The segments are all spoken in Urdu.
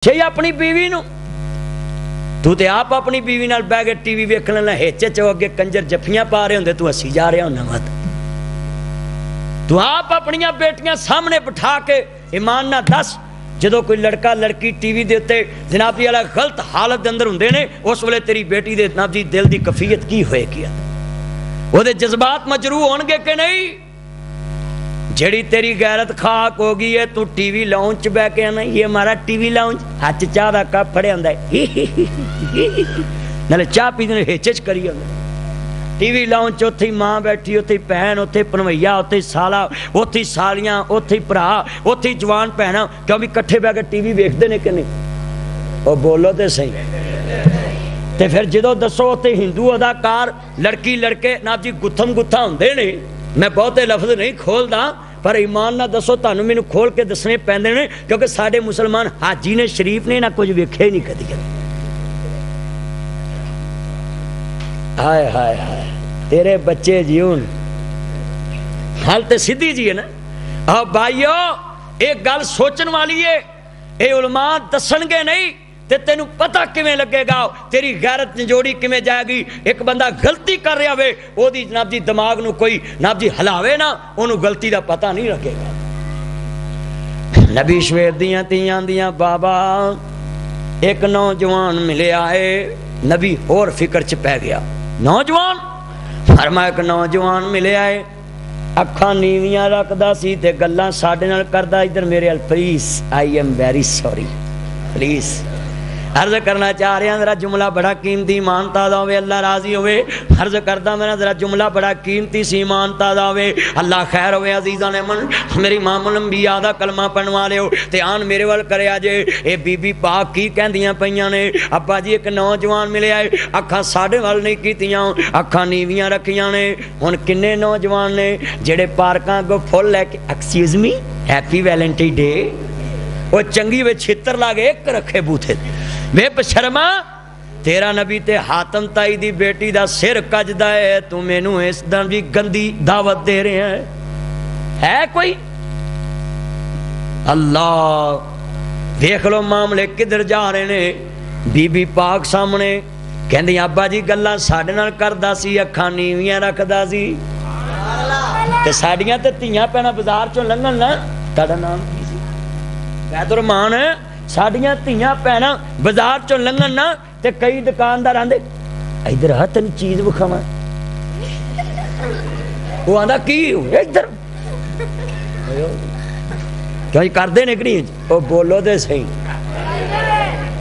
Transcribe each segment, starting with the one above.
چاہیے اپنی بیوی نو تو تے آپ اپنی بیوی نال بہ کے ٹی وی ویکھ لینا ہچ چو اگے کنجر جفیاں پا رہے ہوندے تو ہسی جا رہا ہونا مت تو آپ اپنیاں بیٹیاں سامنے بٹھا کے ایمان نہ دس جدو کوئی لڑکا لڑکی ٹی وی دے تے جناب جی والا غلط حالت دے اندر ہوندے نے اس ویلے تیری بیٹی دے جناب جی دل دی کیفیت کی ہوئے گی وہ دے جذبات مجروح ہون گے کہ نہیں جڑی تیری غیرت خاک ہوگی ہے تو ٹی وی لاؤنج بہ کے آنا یہ ہمارا ٹی وی لاؤنج ہاتھ چاہ دا کپ پڑے آندا ہے نالے چاہ پی دے ہچ کری آندا ٹی وی لاؤنج اوتھے ماں بیٹھی اوتھے بہن اوتھے پنویا اوتھے سالا اوتھے سالیاں اوتھے بھرا اوتھے جوان بہنا کیوں بھی کٹھے بہ کے ٹی وی ویکھدے نے کہ نہیں او بولو تے صحیح تے پھر جدو دسو اوتھے ہندو اداکار لڑکی لڑکے ناب جی گتھم گتھا ہوندے نے میں بہتے لفظ نہیں کھول دا پر ایمان نہ دسو تانوں مینوں کھول کے دسنے پیندے نے کیونکہ ساڈے مسلمان حاجی نے شریف نے نہ کچھ ویکھے ہی نہیں کدی ہائے ہائے ہائے تیرے بچے جیون حال تے سیدھی جی ہے نا او بھائیو ایک گل سوچن والی ہے اے علماء دسن گے نہیں تے تینوں پتہ کیویں لگے گا تیری غیرت نجوڑی کیویں جائے گی ایک بندہ غلطی کر رہا ہوئے او دی جناب جی دماغ نو کوئی جناب جی ہلاوے نا اونوں غلطی دا پتہ نہیں لگے گا نبی شعیب دیاں تیاں دیاں بابا ایک نوجوان ملے آئے نبی اور فکر چ پہ گیا نوجوان فرمایا ایک نوجوان ملے آئے اکھاں نیویاں رکھدا سی تے گلاں ساڈے نال کردا ادھر میرے ال please I am very sorry please عرض کرنا چاہ رہے ہیں ذرا جملہ بڑا قیمتی ایمان تازہ ہوئے اللہ راضی ہوئے عرض کرتا میرا ذرا جملہ بڑا قیمتی سی ایمان تازہ ہوئے اللہ خیر ہوئے عزیزان من میری امام الانبیاء دا کلمہ پڑھوا لے ہو تے آن میرے وال کرے آجے اے بی بی پاک کی کہندیاں پئیاں نے ابا جی ایک نوجوان ملے آئے اکھاں ساڈے وال نہیں کیتیاں اکھاں نیویاں رکھیاں نے ہن کنے نوجوان نے جڑے پارکاں کو پھول لے کے excuse me happy Valentine day وہ چنگی وے چھتر لاگے ایک رکھے بوتھے بے بشرما تیرا نبی تے حاتم تائی دی بیٹی دا سر کجدا ہے تو مینوں اس دن بھی گندی دعوت دے رہے ہیں ہے کوئی اللہ دیکھ لو معاملے کدھر جا رہے نے بی بی پاک سامنے کہندی ابا جی گلاں ساڈے نال کردا سی اکھاں نیویاں رکھدا سی تے ساڈیاں تے تیاں پینا بازار چوں لنگن نا تہاڈا نام کی سی بیدرمان ساڈیاں تیاں پینا بازار چوں لنگن نا تے کئی دکاندار آندے ادھر ہا تینوں چیز وکھاواں وہ آندا کی ادھر کیوں کردے نے کہ نہیں او بولو تے صحیح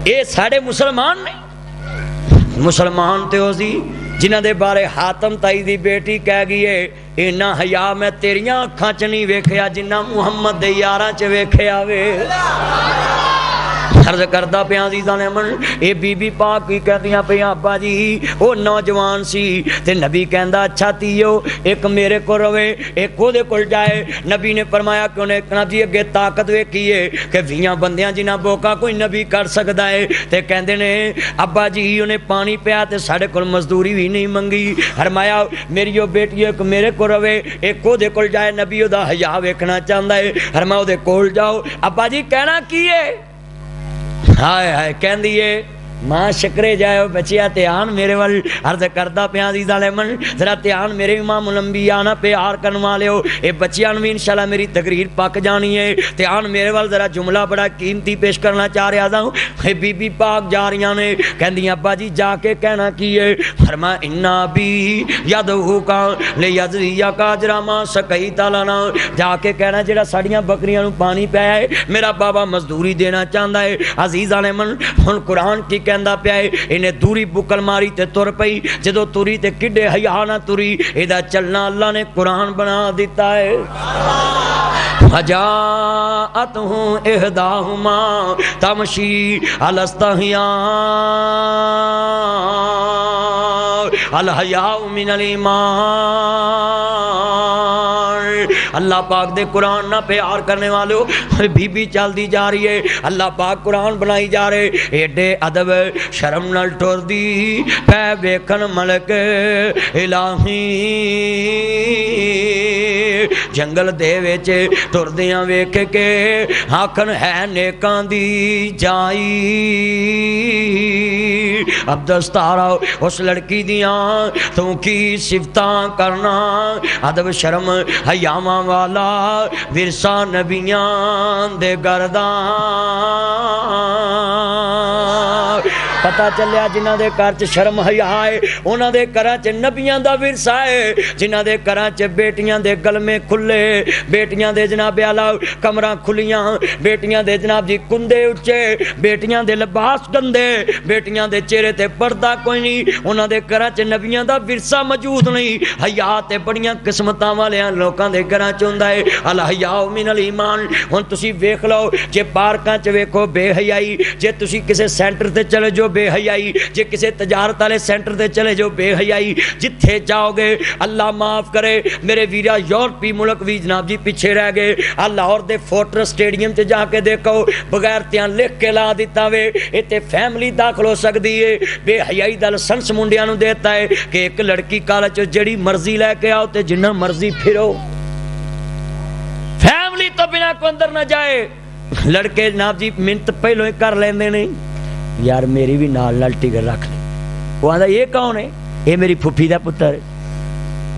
اے ساڈے مسلمان نہیں مسلمان تے او سی جنہاں دے بارے حاتم تائی دی بیٹی کہہ گئی ہے اینا حیا میں تیریاں اکھاں چ نہیں ویکھیا جنہ محمد دے یاراں چ ویکھیا وے عرض کردا پیا عزیزان من اے بی بی پاک کی کہدیاں پیاں ابا جی او نوجوان سی تے نبی کہندا اچھا تیو ایک میرے کو روے ایک او دے کول جائے نبی نے فرمایا کہ انہیں جناب جی اگے طاقت ویکھی ہے کہ 20 بندیاں جنہاں بوکا کوئی نبی کر سکدا ہے تے کہندے نے ابا جی انہیں پانی پیا تے ساڈے کول مزدوری بھی نہیں منگی فرمایا میری او بیٹی ایک میرے کو روے ایک او دے کول جائے نبی او دا حیا ویکھنا چاہندا ہے فرمایا او دے کول جاؤ ابا جی کہنا کی ہے ہائے ہائے کہندی ہے ماں شکرے جائے بچیا تیان میرے وال عرض کردہ پہ عزیزان من ذرا تیان میرے امام الانبیاء نا پیار کرنوا لے ہو اے بچیاں بھی انشاءاللہ میری تقریر پاک جانی ہے تیان میرے وال ذرا جملہ بڑا قیمتی پیش کرنا چاہ رہا تھا اے بی بی پاک جا رہیاں نے کہندی ابا جی جا کے کہنا کی ہے فرما انا بی یدہو کا لے یجزیا کا اجرا سقیتا لنا جا کے کہنا جڑا ساڑیاں بکریاں نو پانی پیا ہے میرا بابا مزدوری دینا چاہندا ہے عزیزان من ہن قرآن کی کہندا پیا ہے انہیں دوری بکل ماری تے تر پئی جدو توری تے کڈے حیا نہ توری ایدا چلنا اللہ نے قرآن بنا دیتا ہے فجاءتہم احداہما تمشی علی استحیاء الحیاء من الایمان اللہ پاک دے قرآن نہ پیار کرنے والے ہو بی بی چل دی جا رہی ہے اللہ پاک قرآن بنائی جا رہے ایڈے ادب شرم نال ٹر دی پہ ویکھن ملک الہی جنگل دے وچ ٹردیاں ویکھ کے آکھن ہے نیکاں دی جائی عبدالستارا اس لڑکی دیاں تو کی صفتاں کرنا ادب شرم حیاواں والا ورثہ نبیاں دے گردان پتہ چلیا جنہ دے گھر چ شرم حیا ہے انہاں دے گھراں چ نبیاں دا ورثہ ہے جنہ دے گھراں چ بیٹیاں دے گلمے کھلے بیٹیاں دے جناب اعلی کمراں کھلیاں بیٹیاں دے جناب جی کندے اچے بیٹیاں دے لباس گندے بیٹیاں دے چہرے تے پردہ کوئی نہیں انہاں دے گھراں چ نبیاں دا ورثہ موجود نہیں حیا تے بڑیاں قسمتاں والیاں لوکاں دے گھراں چ ہوندا ہے الحیا من الایمان ہن تسی ویکھ لو جے پارکاں چ ویکھو بے حیائی جے تسی کسے سینٹر تے چلے جو بے حیائی جے کسے تجارت والے سینٹر تے چلے جو بے حیائی جتھے جاؤ گے اللہ معاف کرے میرے ویرا یورپی ملک بھی جناب جی پیچھے رہ گئے لاہور دے فورٹر سٹیڈیم تے جا کے دیکھو بغیر تیاں لکھ کے لا دیتا وے ایتھے فیملی داخل ہو سکتی ہے بے حیائی دا لائسنس منڈیاں نو دیتا ہے کہ ایک لڑکی کالج جڑی مرضی لے کے آؤ تے جنہ مرضی پھرو فیملی تو بنا کو اندر نہ جائے لڑکے جناب جی منت پہلو ہی کر لیندے نہیں یار میری بھی نال ٹکٹ رکھ لے وہ آدھا یہ کون ہے یہ میری پھوپھی دا پتر ہے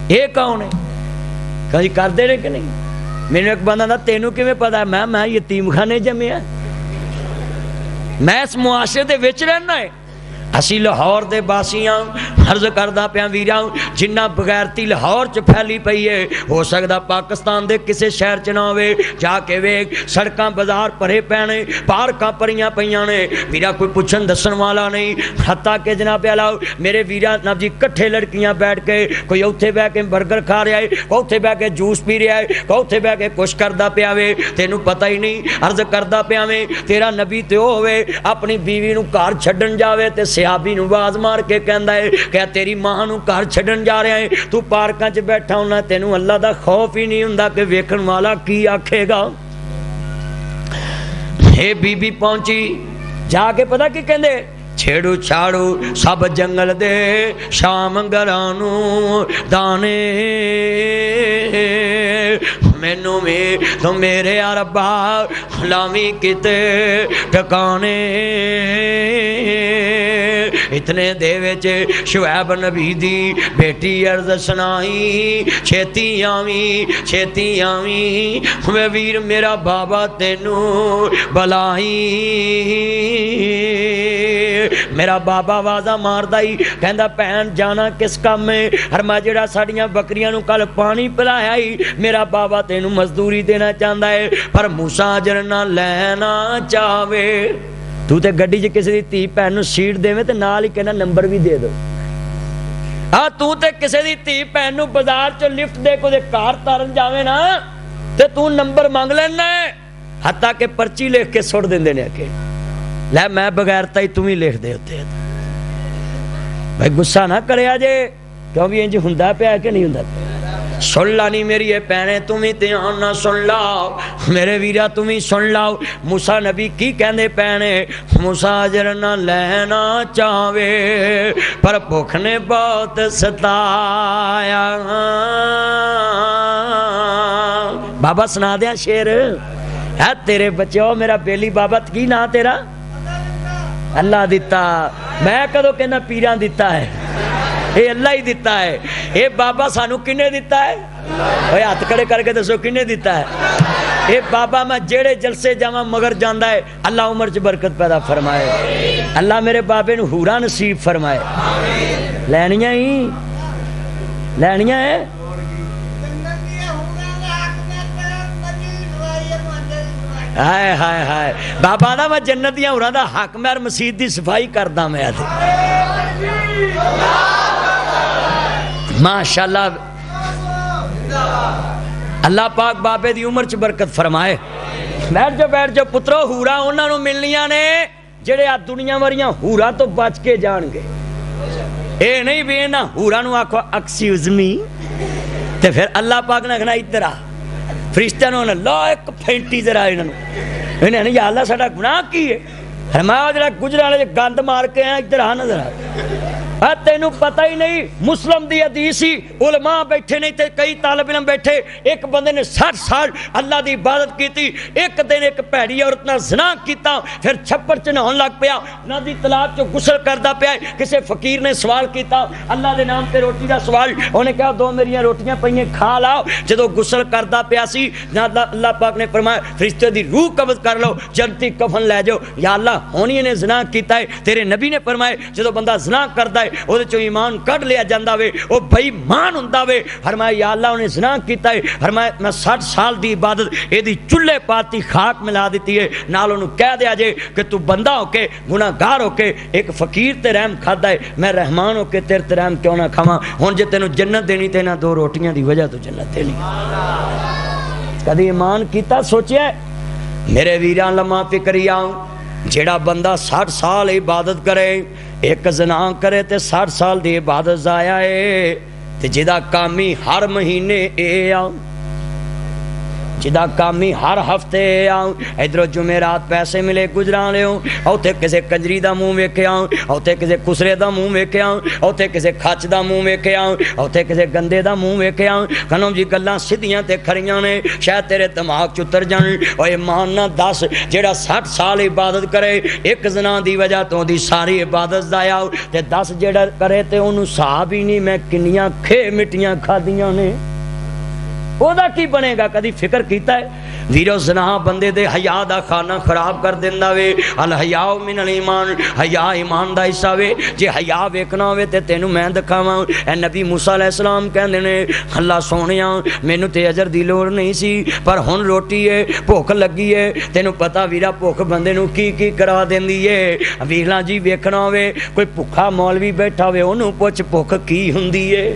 یہ کون ہے کہیں کر دے رہے کہ نہیں میرے ایک بندہ تھا تینوں کیویں پتا ہے میں یتیم خانے جمیا میں اس معاشرے دے وچ رہنا ہے اسی لاہور دے باسیاں عرض کردہ پیاں ویراں جنہ بغیرتی لاہور چ پھیلی پئی ہے ہو سکدا پاکستان دے کسے شہر چ نہ ہوے جا کے ویکھ سڑکاں بازار پرے پینے پارکاں پریاں پیاں نے ویرا کوئی پوچھن دسن والا نہیں حتیٰ کہ جناب اعلی میرے ویرا جناب جی کٹھے لڑکیاں بیٹھ کے کوئی اوتھے بیٹھ کے برگر کھا رہا ہے کوئی اوتھے بیٹھ کے جوس پی رہا ہے کوئی اوتھے بیٹھ کے کچھ کردا پیا وے تینوں پتہ ہی نہیں عرض کردہ پیا وے تیرا نبی تے او ہوے اپنی بیوی نو گھر چھڈن جاوے تے صحابی نو باز مار کے کہندا ہے کہ تیری ماں نو گھر چھڈن جا رہے ہیں تو پارکاں چ بیٹھا ہونا تینوں اللہ دا خوف ہی نہیں ہوندا کہ ویکھن والا کی آکھے گا اے بی بی پہنچی جا کے پتہ کی کہندے چھیڑو چھاڑو سب جنگل دے شام گرانو دانے مینوں میں تو میرے عربا لاوی کتے ٹکانے اتنے دے وچ شعیب نبی دی بیٹی عرض سنائی چھیتی آویں میں ویر میرا بابا تینوں بلائی میرا بابا آوازاں ماردا ہی کہندا بہن جانا کس کام میں ہرما جڑا ساڈیاں بکریاں نو کل پانی پلایا ہی میرا بابا تینوں مزدوری دینا چاہندا ہے پر موسیٰ اجر نہ لینا چاہوے تو تے گڈی چ کسی دی تھی بہن نو سیٹ دیویں تے نال ہی کہنا نمبر بھی دے دو تو تے کسی دی تھی بہن نو بازار چ لفٹ دے کو دے کار تارن جاویں نا تے تو نمبر مانگ لینا ہے حتیٰ کہ پرچی لکھ کے سٹ دیندے نے کہ لے میں بغیرتا ہی تم ہی لکھ دے ہوتے بھائی غصہ نہ کریا جے کیوں بھی انج ہوندا پیا کہ نہیں ہوندا پیا سن لا نہیں میری یہ پہنے تم ہی دھیان نہ سن لاؤ میرے ویرا تم ہی سن لاؤ موسیٰ نبی کی کہندے پہنے موسیٰ اجر نہ لینا چاہوے پر بھوک نے بہت ستایا بابا سنا دیا شیر ہے تیرے بچوں میرا بیلی بابا کی نا تیرا اللہ دیتا میں کدو کہنا پیران دیتا ہے اے اللہ ہی دیتا ہے اے بابا سانو کنے دیتا ہے اوہ ہاتھ کڑے کر کے دسو کنے دیتا ہے اے بابا میں جیڑے جلسے جاواں مگر جاندہ ہے اللہ عمر چ برکت پیدا فرمائے اللہ میرے بابے نو حورا نصیب فرمائے لینیاں ہی لینیاں ہے ہائے ہائے ہائے بابا دا میں جنتیاں حوراں دا حق میں مسجد دی صفائی کردہ میں آتے ماشاءاللہ اللہ پاک بابے دی عمر چ برکت فرمائے بیٹھ جو پترو حورا انہاں نو ملنیاں نے جڑے آ دنیا واریاں حورا تو بچ کے جان گے اے نہیں بھی نا حورا نو آکھو ایکسکیوز می تے پھر اللہ پاک نے کہنا ادھر آ فرشتیاں نے لا ایک پھینٹی ذرا انہوں نے یا اللہ ساڈا گناہ کی ہے فرمایا جڑا گجراں والے گند مار کے ہیں ادھر آ نظر آ تینوں پتہ ہی نہیں مسلم دی حدیث ہی علماء بیٹھے نہیں تے کئی طالب علم بیٹھے ایک بندے نے 60 سال اللہ دی عبادت کیتی ایک دن ایک بھڑی عورت نال زنا کیتا پھر چھپڑ چ نہاون لگ پیا ندی تالاب چ غسل کردا پیا کسے فقیر نے سوال کیتا اللہ دے نام تے روٹی دا سوال انہیں کہا 2 میریاں روٹیاں پئیاں کھا لاؤ جدوں غسل کردا پیا سی اللہ پاک نے فرمایا فرشتے دی روح قبض کر لو جنتی کفن لے جاؤ یا اللہ ہونی نے زنا کیتا ہے تیرے نبی نے فرمایا جدوں بندہ زنا کردا ہے اودے چوں ایمان کڈ لیا جاندا وے او بے ایمان ہوندا وے فرمایا یا اللہ انہیں زنا کیتا ہے فرمایا میں 60 سال دی عبادت اے دی چولہے پاتی خاک ملا دیتی ہے نال انہوں کہہ دیا جے کہ تو بندہ ہو کے گناہگار ہو کے ایک فقیر تے رحم کھادا ہے میں رحمان ہو کے تیرے تے رحم کیوں نہ کھاواں ہن جے تینوں جنت دینی تے نہ 2 روٹیاں دی وجہ تو جنت دینی کدی ایمان کیتا سوچیا میرے ویراں لمحہ فکری آؤں جیڑا بندہ 60 سال عبادت کرے ایک زنا کرے تے 60 سال دی عبادت ضائع ہے تے جدا کامی ہر مہینے اے آؤں جدا کامی ہر ہفتے آؤں ادھر جمعرات پیسے ملے گزران لے اوتے کسے کنجری دا منہ ویکھے آؤں اوتے کسے خسرے دا منہ ویکھے آؤں اوتے کسے کھچ دا منہ ویکھے آؤں اوتے کسے گندے دا منہ ویکھے آؤں کنوں جی گلاں سیدھیاں تے کھڑیاں نے شاید تیرے دماغ چ اتر جان او ایمان نہ دس جیڑا 60 سال عبادت کرے ایک زنا دی وجہ تو دی ساری عبادت ضائع تے 10 جیڑا کرے تے اونوں حساب ہی نہیں میں کنیاں کھے مٹیاں کھادیاں نے او دا کی بنے گا کدی فکر کیتا ہے ویرو زنا بندے دے حیا دا خانہ خراب کر دیندا وے الحیا من الایمان حیا ایمان دا حصہ وے جے حیا ویکھنا ہوے تے تینوں میں دکھاواں اے نبی موسیٰ علیہ السلام کہندے نے اللہ سونیا مینوں تے اجر دی لوڑ نہیں سی پر ہن روٹی ہے بھوک لگی ہے تینوں پتہ ویرا بھوک بندے نوں کی کرا دیندی ہے ویکھنا جی ویکھنا ہوے کوئی بھوکا مولوی بیٹھا ہوے اونوں پوچھ بھوک کی ہوندی ہے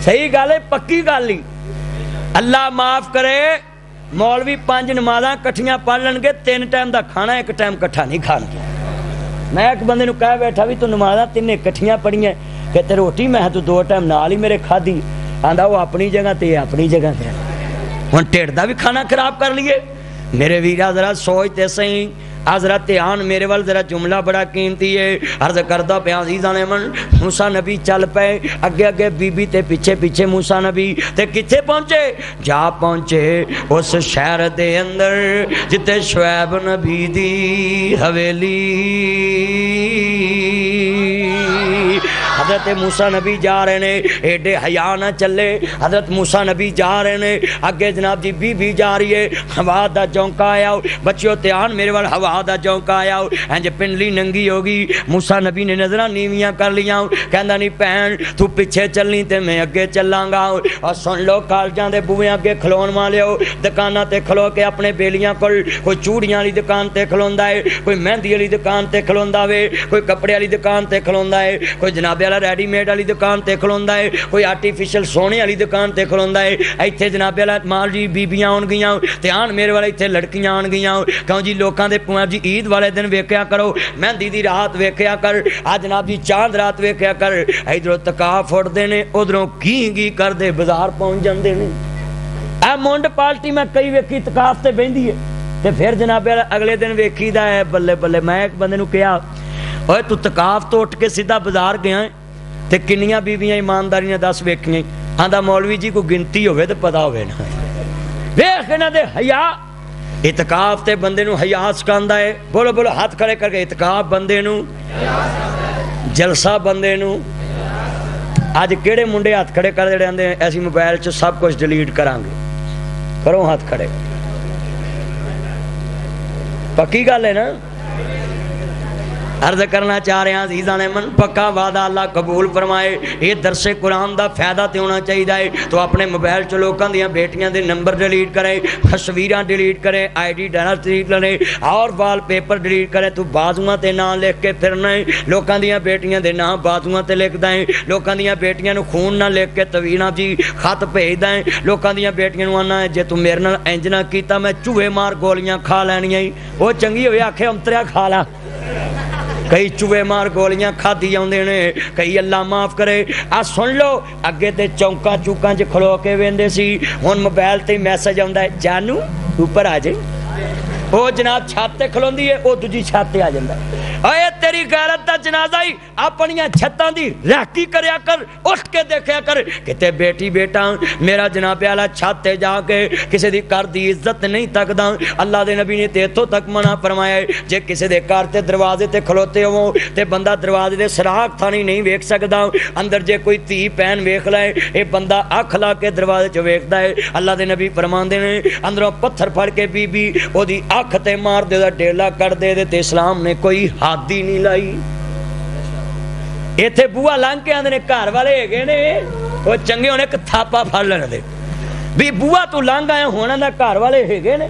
صحیح گل ہے پکی گل ہی اللہ معاف کرے مولوی 5 نمازاں کٹھیاں پڑھ لن گے 3 ٹائم دا کھانا ایک ٹائم کٹھا نہیں کھان گے میں ایک بندے نوں کہہ بیٹھا بھی تو نمازاں 3 کٹھیاں پڑھیاں کہ تے روٹی میں تو 2 ٹائم نال ہی میرے کھادی آندا وہ اپنی جگہ تے اپنی جگہ تے ہن ٹھڈ دا بھی کھانا خراب کر لیے میرے ویرا ذرا سوچتے صحیح حضرت آن میرے وال ذرا جملہ بڑا قیمتی ہے عرض کردہ پہ عزیزان من موسیٰ نبی چل پے اگے اگے بی بی تے پیچھے پیچھے موسیٰ نبی تے کتھے پہنچے جا پہنچے اس شہر دے اندر جتے شعیب نبی دی حویلی حضرت موسیٰ نبی جا رہے نے ایڈے حیا نہ چلے حضرت موسیٰ نبی جا رہے نے اگے جناب جی بی بی جا رہی ہے ہوا دا جونکا آیا بچیوں تیان میرے وال ہوا دا جونکا آیا انج پنڈلی ننگی ہوگی موسیٰ نبی نے نظرہ نیویاں کر لیاں کہندا نہیں پہن تو پیچھے چلنی تے میں اگے چلاں گا اور سن لو کالجاں دے بوئے اگے کھلون والے ہو دکاناں تے کھلو کے اپنے بیلیاں کول کوئی چوڑیاں والی دکان تے کھلوندا ہے کوئی مہندی والی دکان تے کھلوندا وے کوئی کپڑے والی دکان تے کھلوندا ہے کوئی جناب والا ریڈی میڈ والی دکان تے کھلوندا ہے کوئی آرٹیفیشل سونے والی دکان تے کھلوندا ہے ایتھے جناب والا مال جی بیبیاں آن گیاں تے آن میرے والے ایتھے لڑکیاں آن گیاں کہوں جی لوکاں دے پویں جی عید والے دن ویکھیا کرو مہندی دی رات ویکھیا کر آ جناب جی چاند رات ویکھیا کر ادھروں تکاف اٹھدے نے ادھروں کی کردے بازار پہنچ جاندے نے اے مونڈ پالٹی میں کئی ویکھی تکاف تے بہندی ہے تے پھر جناب اگلے دن ویکھی دا ہے بلے بلے میں ایک بندے نوں کہیا اوے تو تکاف تو اٹھ کے سیدھا بازار گیا ہے تے کنیاں بیویاں ایمانداری نے 10 ویکھیاں آندا مولوی جی کو گنتی ہوے تے پتہ ہوے نا ویکھ انہاں دے حیا اعتکاف تے بندے نو حیا سکھاندا ہے بولو بولو ہاتھ کھڑے کر کے اعتکاف بندے نو جلسہ بندے نو اج کیڑے منڈے ہاتھ کھڑے کر دے آندے ایسی موبائل چ سب کچھ ڈیلیٹ کراں گے کرو ہاتھ کھڑے پکی گل ہے نا عرض کرنا چاہ رہے ہیں عزیزان من پکا وعدہ اللہ قبول فرمائے یہ درس قرآن دا فائدہ تے ہونا چاہیے تو اپنے موبائل چ لوکاں دیاں بیٹیاں دے نمبر ڈیلیٹ کرے تصویراں ڈیلیٹ کرے آئی ڈی ڈیلیٹ کرے اور وال پیپر ڈیلیٹ کرے تو بازواں تے نام لکھ کے پھرنا ہے لوکاں دیاں بیٹیاں دے نام بازواں تے لکھدا ہے لوکاں دیاں بیٹیاں نو خون نہ لکھ کے توینا جی خط بھیجدا ہے لوکاں دیاں بیٹیاں نو آنا ہے جے تو میرے نال انج نہ کیتا میں چوہے مار گولیاں کھا لینیاں او چنگی ہوئے آکھے انتریا کھا لا کئی چوہے مار گولیاں کھادی آندے نے کئی اللہ معاف کرے آ سن لو اگے تے چونکا چوکاں چ کھلو کے ویندے سی ہن موبائل تے میسج آندا ہے جانو اوپر آ جائے او جناب چھت تے کھلوندی ہے او دوجی چھت تے آ جاندا ہے اے تیری غیرت دا جنازہ ہی اپنی چھتاں دی رہتی کریا کر، اٹھ کے دیکھیا کر کتے بیٹی بیٹا میرا جناب والا چھت تے جا کے کسی دی گھر دی عزت نہیں تکدا۔ اللہ دے نبی نے تے اتھوں تک منع فرمایا جے کسی دے گھر تے دروازے تے کھلوتے ہو تے بندہ دروازے دے سراغ تھانی نہیں ویکھ سکدا، اندر جے کوئی تھی پین ویکھ لائے اے بندہ اکھ لا کے دروازے چ ویکھدا ہے۔ اللہ دے نبی فرماندے نے اندروں پتھر پھڑ کے بی بی او دی اکھ تے مار دے دا ڈیلا کر دے تے اسلام نے کوئی حد ہی نہیں لائی۔ ایتھے بوا لنگ کے آندے نے گھر والے ہیگے نے وہ چنگے ہونے ایک تھاپا پھڑ لینے دے بھی بوا تو لنگ آیا ہونا دا گھر والے ہیگے نے۔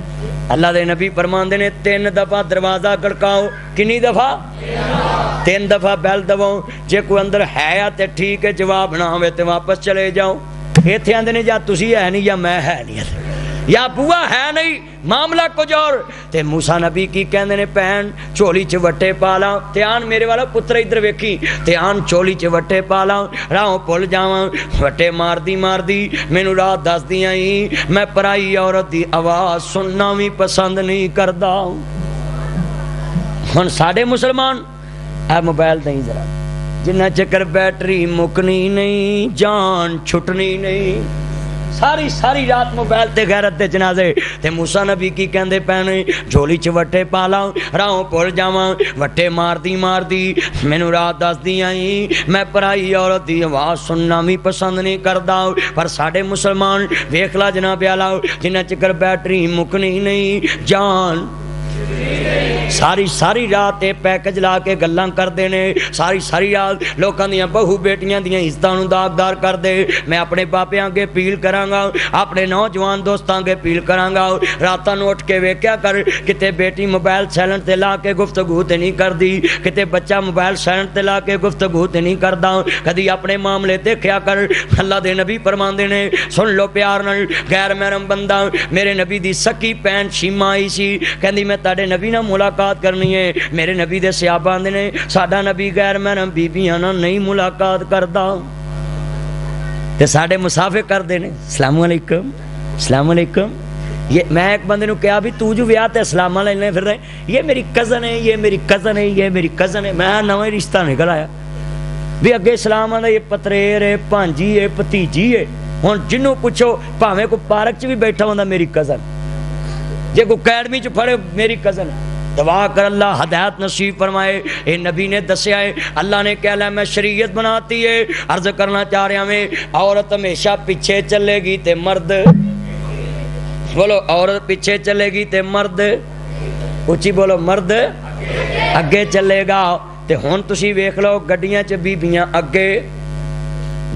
اللہ دے نبی فرماندے نے 3 دفعہ دروازہ گڑکاؤ، کنی دفعہ 3 دفعہ بیل دباؤ، جے کوئی اندر ہے یا تے ٹھیک ہے، جواب نہ ہوئے تے واپس چلے جاؤ۔ ایتھے آندے نے یا تسی ہے نہیں یا میں ہے نہیں یا بوا ہے نہیں، معاملہ کچھ اور۔ تے موسیٰ نبی کی کہندے نے پہن چولی چ وٹے پالا تے آن میرے والا پتر ادھر ویکھی تے آن چولی چ وٹے پالا راہوں پل جاواں وٹے مار دی مینوں راہ دس دیاں ہی میں پرائی عورت دی آواز سننا بھی پسند نہیں کردا۔ ہن ساڈے مسلمان اے موبائل دیں ذرا جنہ چکر بیٹری مکنی نہیں جان چھٹنی نہیں، ساری رات موبائل تے غیرت دے جنازے تے موسیٰ نبی کی کہندے پینے جھولی چ وٹے پالا راہوں پل جاواں وٹے مار دی مینوں راہ دس دیاں ہی میں پرائی عورت دی آواز سننا بھی پسند نہیں کردا۔ پر ساڈے مسلمان ویکھ لا جناب والا جنہ چکر بیٹری مکنی نہیں جان ساری رات پیکج لا کے گلاں کردے نے، ساری رات لوکاں دیاں بہو بیٹیاں دیاں عزتاں نوں داغدار کردے۔ میں اپنے باپیاں اگے اپیل کراں گا، اپنے نوجوان دوستاں اگے اپیل کراں گا، راتاں نوں اٹھ کے ویکھیا کر کتے بیٹی موبائل سائلنٹ تے لا کے گفتگو تے نہیں کردی، کتے بچہ موبائل سائلنٹ تے لا کے گفتگو تے نہیں کردا، کدی اپنے معاملے دیکھیا کر۔ اللہ دے نبی فرماندے نے سن لو پیار نال غیر محرم بندہ میرے نبی دی سکی پہن شیما آئی سی کہندی میں تاڈے نبی نال ملاقات کرنی ہے، میرے نبی دے صحابہ آندے نے ساڈا نبی غیر محرم بیبیاں نال نہیں ملاقات کردا تے ساڈے مسافر کردے نے السلام علیکم السلام علیکم۔ یہ میں ایک بندے نو کہا بھی تو جو ویاہ تے اسلام لینے پھر رہے یہ میری کزن ہے یہ میری کزن ہے یہ میری کزن ہے، میں نویں رشتہ نکل آیا بھی اگے اسلام آندا یہ پتریر ہے پانجی ہے بھتیجی ہے۔ ہن جنوں پوچھو بھاویں کوئی پارک چ بھی بیٹھا ہوندا میری کزن، جے کوئی اکیڈمی چ پڑھے میری کزن۔ دعا کر اللہ ہدایت نصیب فرمائے۔ اے نبی نے دسیا ہے اللہ نے کہا میں شریعت بناتی ہے، عرض کرنا چاہ رہا میں عورت ہمیشہ پیچھے چلے گی تے مرد بولو عورت پیچھے چلے گی تے مرد اچھی بولو مرد اگے چلے گا۔ تے ہن تسی ویکھ لو گڈیاں چ بیبیاں اگے،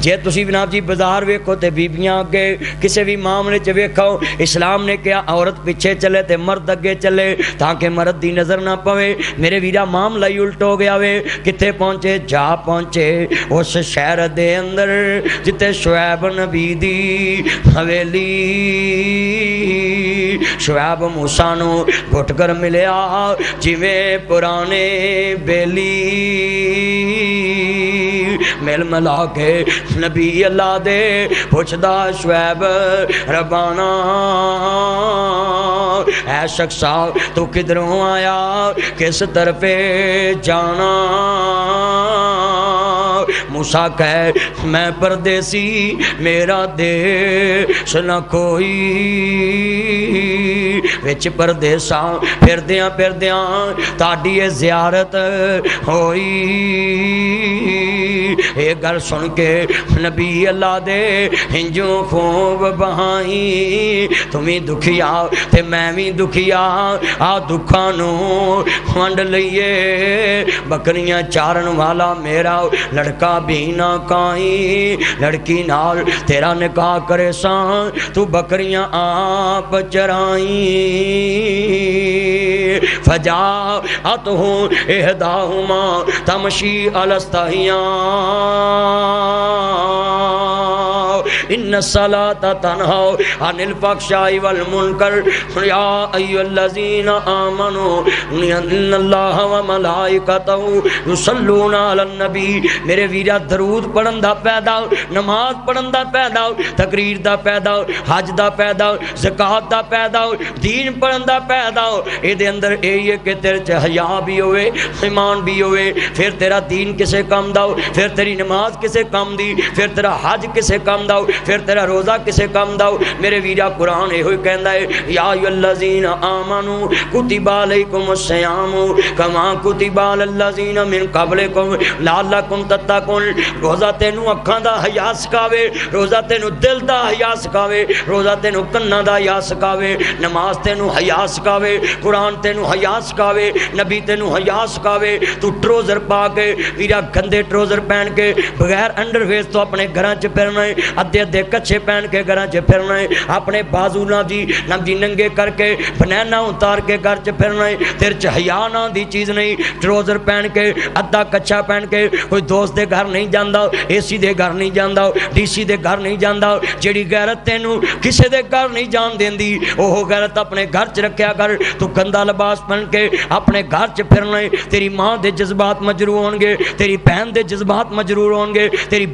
جے تسی جناب جی بازار ویکھو تے بیبیاں اگے، کسی بھی معاملے چ ویکھو اسلام نے کہا عورت پیچھے چلے تے مرد اگے چلے تاکہ مرد دی نظر نہ پوے۔ میرے ویرا معاملہ ہی الٹ ہو گیا وے، کتے پہنچے جا پہنچے اس شہر دے اندر جتے شعیب نبی دی حویلی، شعیب موسیٰ نو گھٹ کر ملیا جویں پرانے بیلی، مل ملا کے نبی اللہ دے پوچھدا شعیب ربانا اے شخصا تو کدھروں آیا کس طرف جانا؟ موسیٰ کہے میں پردیسی میرا دیش نہ کوئی، وچ پردیساں پھردیاں تاڈی زیارت ہوئی۔ ایک گل سن کے نبی اللہ دے ہنجوں خوب بہائی، تمہیں دکھیا تے میں بھی دکھیا، آ دکھاں نو ونڈ لئیے، بکریاں چارن والا میرا لڑکا بھی نہ کائیں، لڑکی نال تیرا نکاح کرے ساں تو بکریاں آپ چرائیں۔ فجاءتہ احداہما تمشی علی استحیاء، ان الصلاۃ تنہی عن الفحشاء والمنکر یا ایھا الذین آمنوا ان اللہ وملائکتہ یصلون علی النبی، میرے ویرا درود پڑھن دا پیدا، نماز پڑھن دا پیدا، تقریر دا پیدا، حج دا پیدا، زکات دا پیدا، دین پڑھن دا پیدا، اے دے اندر اے یہ کہ تیرے چ حیا بھی ہوئے، ایمان بھی ہوئے، پھر تیرا دین کسے کام دا، پھر تیری نماز کسے کام دی، پھر تیرا حج کسے کام دا، پھر تیرا روزہ کسے کام دا۔ میرے ویرا قرآن یہ ہوئی کہندا ہے یا ایھا الذین آمنوا کتب علیکم الصیام کما کتب علی الذین من قبلکم لعلکم تتقون۔ روزہ تینوں اکھاں دا حیا سکھاوے، روزہ تینوں دل دا حیا سکھاوے، روزہ تینوں کناں دا حیا سکھاوے، نماز تینوں حیا سکھاوے، قرآن تینوں حیا سکھاوے، نبی تینوں حیا سکھاوے۔ تو ٹروزر پا کے ویرا گندے ٹروزر پہن کے بغیر انڈر ویئر تو اپنے گھراں چ پھرنا ہے، ادھے ادھے کچھے پہن کے گھراں چ پھرنا ہے، اپنے بازو نہ جی ننگے کر کے بنینا اتار کے گھر چ پھرنا ہے، تیرے چ حیا نہ دی چیز نہیں۔ ٹروزر پہن کے ادھا کچھا پہن کے کوئی دوست دے گھر نہیں جاندا، اے سی دے گھر نہیں جاندا، ڈی سی دے گھر نہیں جاندا۔ جیڑی غیرت تینوں کسے دے گھر نہیں جان دیندی، اوہ غیرت اپنے گھر چ رکھیا کر۔ تو گندا لباس پہن کے اپنے گھر چ پھرنا ہے، تیری ماں دے جذبات مجروح ہون گے، تیری بہن دے جذبات مجروح ہون گے، تیری